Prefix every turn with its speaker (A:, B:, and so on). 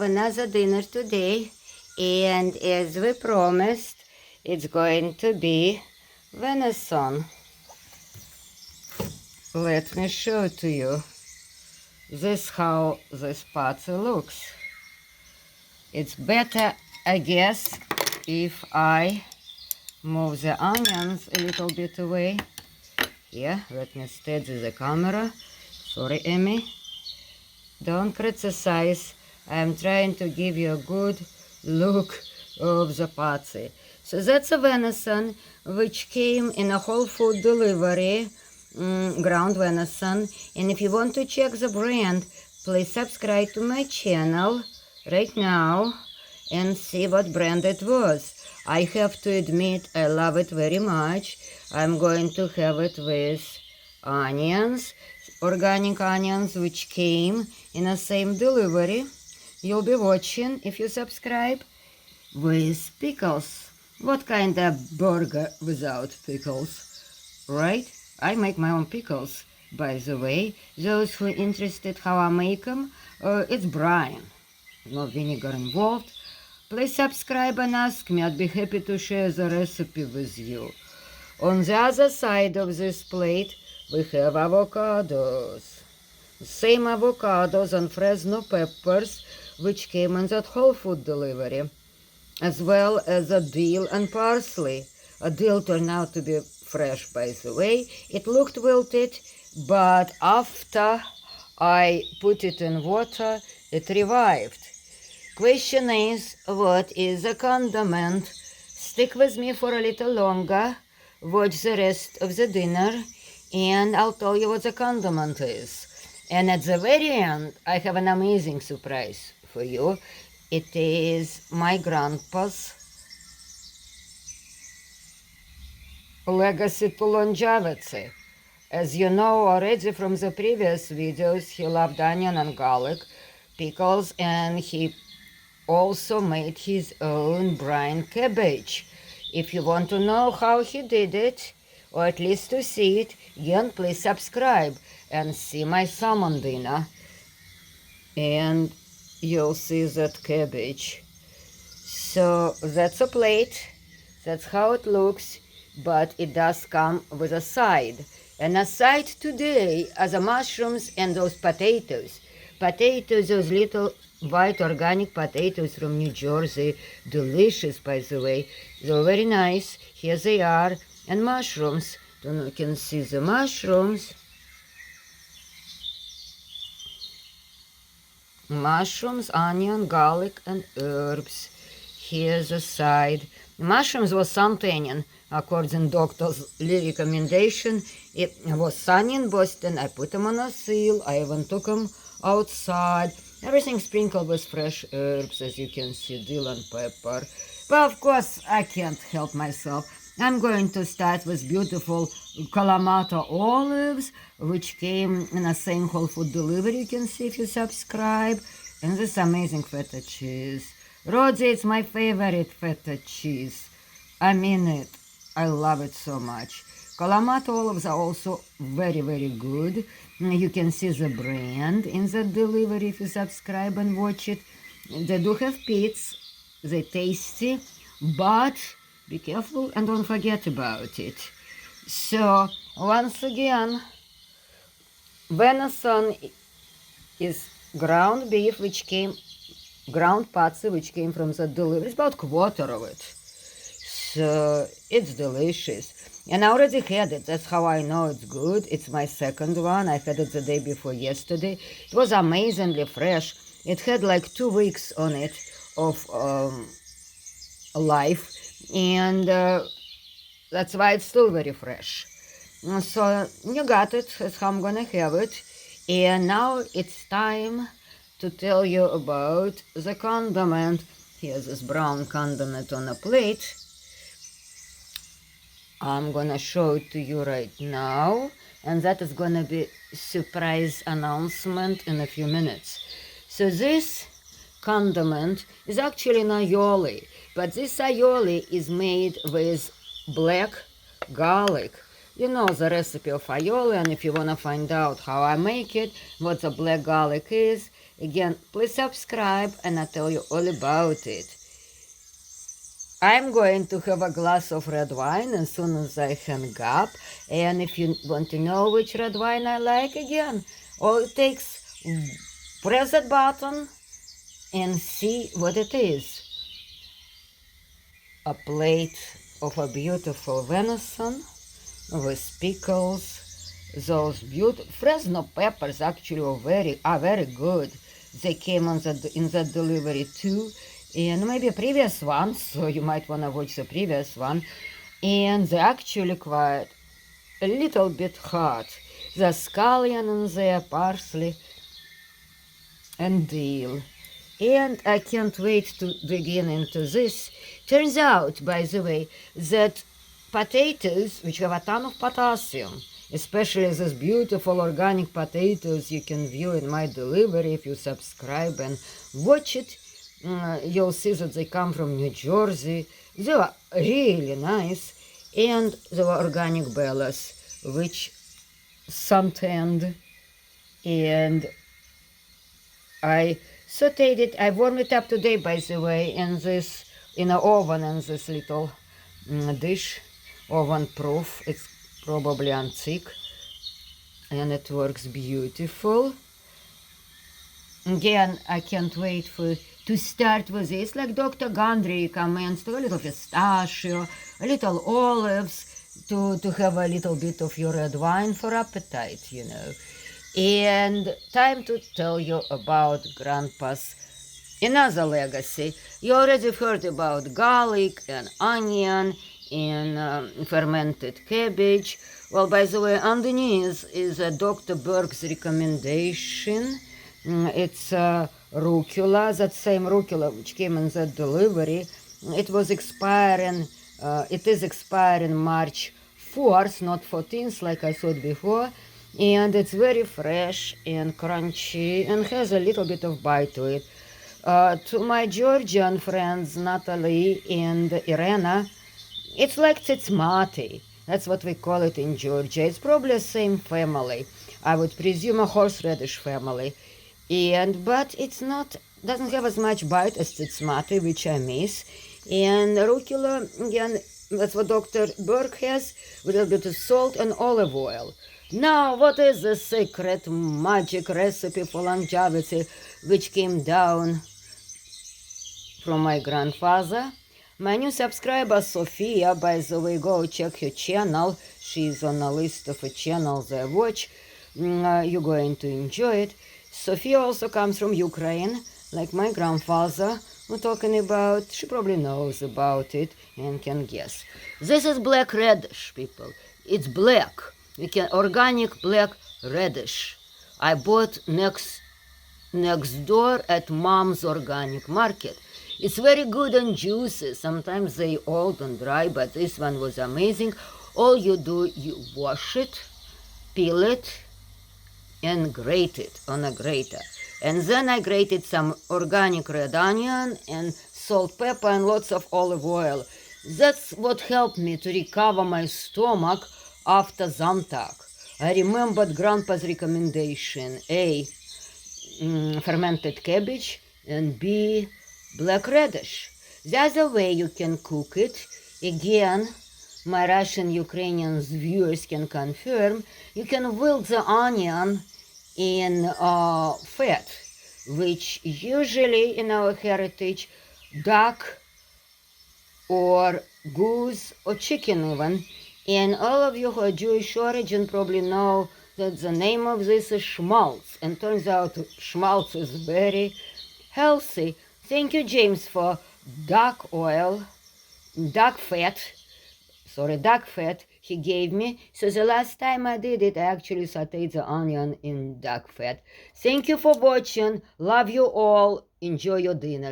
A: Another dinner today, and as we promised, it's going to be venison. Let me show to you. This how this patty looks. It's better, I guess, if I move the onions a little bit away. Yeah, let me steady the camera. Sorry, Emmy. Don't criticize. I'm trying to give you a good look of the patty. So that's a venison which came in a whole food delivery, ground venison. And if you want to check the brand, please subscribe to my channel right now and see what brand it was. I have to admit I love it very much. I'm going to have it with onions, organic onions, which came in the same delivery. You'll be watching, if you subscribe, with pickles. What kind of burger without pickles, right? I make my own pickles, by the way. Those who are interested how I make them, it's brine. No vinegar involved. Please subscribe and ask me. I'd be happy to share the recipe with you. On the other side of this plate, we have avocados. Same avocados and Fresno peppers, which came in that whole food delivery, as well as a dill and parsley. A dill turned out to be fresh, by the way. It looked wilted, but after I put it in water, it revived. Question is, what is a condiment? Stick with me for a little longer, watch the rest of the dinner, and I'll tell you what the condiment is. And at the very end, I have an amazing surprise for you. It is my grandpa's legacy to longevity. As you know already from the previous videos, he loved onion and garlic pickles, and he also made his own brine cabbage. If you want to know how he did it, or at least to see it, again, please subscribe and see my salmon dinner. And you'll see that cabbage. So that's a plate. That's how it looks, but it does come with a side. And a side today are the mushrooms and those potatoes. Potatoes, those little white organic potatoes from New Jersey. Delicious, by the way. They're very nice. Here they are. And mushrooms. You can see the mushrooms. Mushrooms, onion, garlic, and herbs. Here's the side. Mushrooms was suntannin, according to doctor's recommendation. It was sunny in Boston. I put them on a seal. I even took them outside. Everything sprinkled with fresh herbs, as you can see, dill and pepper. But of course, I can't help myself. I'm going to start with beautiful Kalamata olives, which came in the same whole food delivery, you can see if you subscribe. And this amazing feta cheese. Rodzi, it's my favorite feta cheese. I mean it. I love it so much. Kalamata olives are also very, very good. You can see the brand in the delivery if you subscribe and watch it. They do have pits. They're tasty, but be careful and don't forget about it. So, once again, venison is ground beef, which came, ground patty, which came from the delivery. It's about a quarter of it. So, it's delicious. And I already had it. That's how I know it's good. It's my second one. I had it the day before yesterday. It was amazingly fresh. It had like 2 weeks on it of life. And that's why it's still very fresh. So you got it. That's how I'm gonna have it. And now it's time to tell you about the condiment. Here's this brown condiment on a plate. I'm gonna show it to you right now, and that is gonna be surprise announcement in a few minutes. So this condiment is actually an aioli, but this aioli is made with black garlic. You know the recipe of aioli, and if you want to find out how I make it, what the black garlic is, Again, please subscribe and I'll tell you all about it. I'm going to have a glass of red wine as soon as I hang up. And if you want to know which red wine I like, again, all it takes, press that button and see what it is. A plate of a beautiful venison with pickles. Those beautiful Fresno peppers actually are very good. They came in the delivery too. And maybe a previous one, so you might want to watch the previous one. And they're actually quite a little bit hot. There's scallion in there, parsley, and dill. And I can't wait to begin into this. Turns out, by the way, that potatoes, which have a ton of potassium, especially these beautiful organic potatoes you can view in my delivery if you subscribe and watch it, you'll see that they come from New Jersey. They were really nice. And they were organic bellas, which suntanned. And I sauteed it. I warmed it up today, by the way, in an oven in this little dish, oven proof. It's probably antique, and it works beautiful. Again, I can't wait to start with this. Like Dr. Gundry recommends, to a little pistachio, a little olives, to have a little bit of your red wine for appetite, you know. And time to tell you about Grandpa's another legacy. You already heard about garlic and onion and fermented cabbage. Well, by the way, underneath is a Dr. Berg's recommendation. It's rucola, that same rucola which came in that delivery. It was expiring, it is expiring March 4th, not 14th, like I thought before. And it's very fresh and crunchy and has a little bit of bite to it. To my Georgian friends, Natalie and Irena, it's like tzitsmati. That's what we call it in Georgia. It's probably the same family. I would presume a horseradish family. But it's not, doesn't have as much bite as tzitsmati, which I miss. And rucola, again, that's what Dr. Berg has, with a little bit of salt and olive oil. Now, what is the secret magic recipe for longevity which came down from my grandfather? My new subscriber, Sophia, by the way, go check her channel. She's on a list of channels I watch. You're going to enjoy it. Sophia also comes from Ukraine, like my grandfather. We're talking about, she probably knows about it and can guess. This is black radish, people. It's black. Organic black radish. I bought next door at Mom's Organic Market. It's very good and juicy. Sometimes they old and dry, but this one was amazing. All you do, you wash it, peel it, and grate it on a grater. And then I grated some organic red onion and salt, pepper, and lots of olive oil. That's what helped me to recover my stomach after Zantac. I remembered Grandpa's recommendation: A, fermented cabbage, and B, black radish. The other way you can cook it, again, my Russian-Ukrainian viewers can confirm, you can wilt the onion in fat, which usually in our heritage, duck or goose or chicken even. And all of you who are Jewish origin probably know that the name of this is schmaltz. And turns out schmaltz is very healthy. Thank you, James, for duck fat he gave me. So the last time I did it, I actually sauteed the onion in duck fat. Thank you for watching. Love you all. Enjoy your dinners.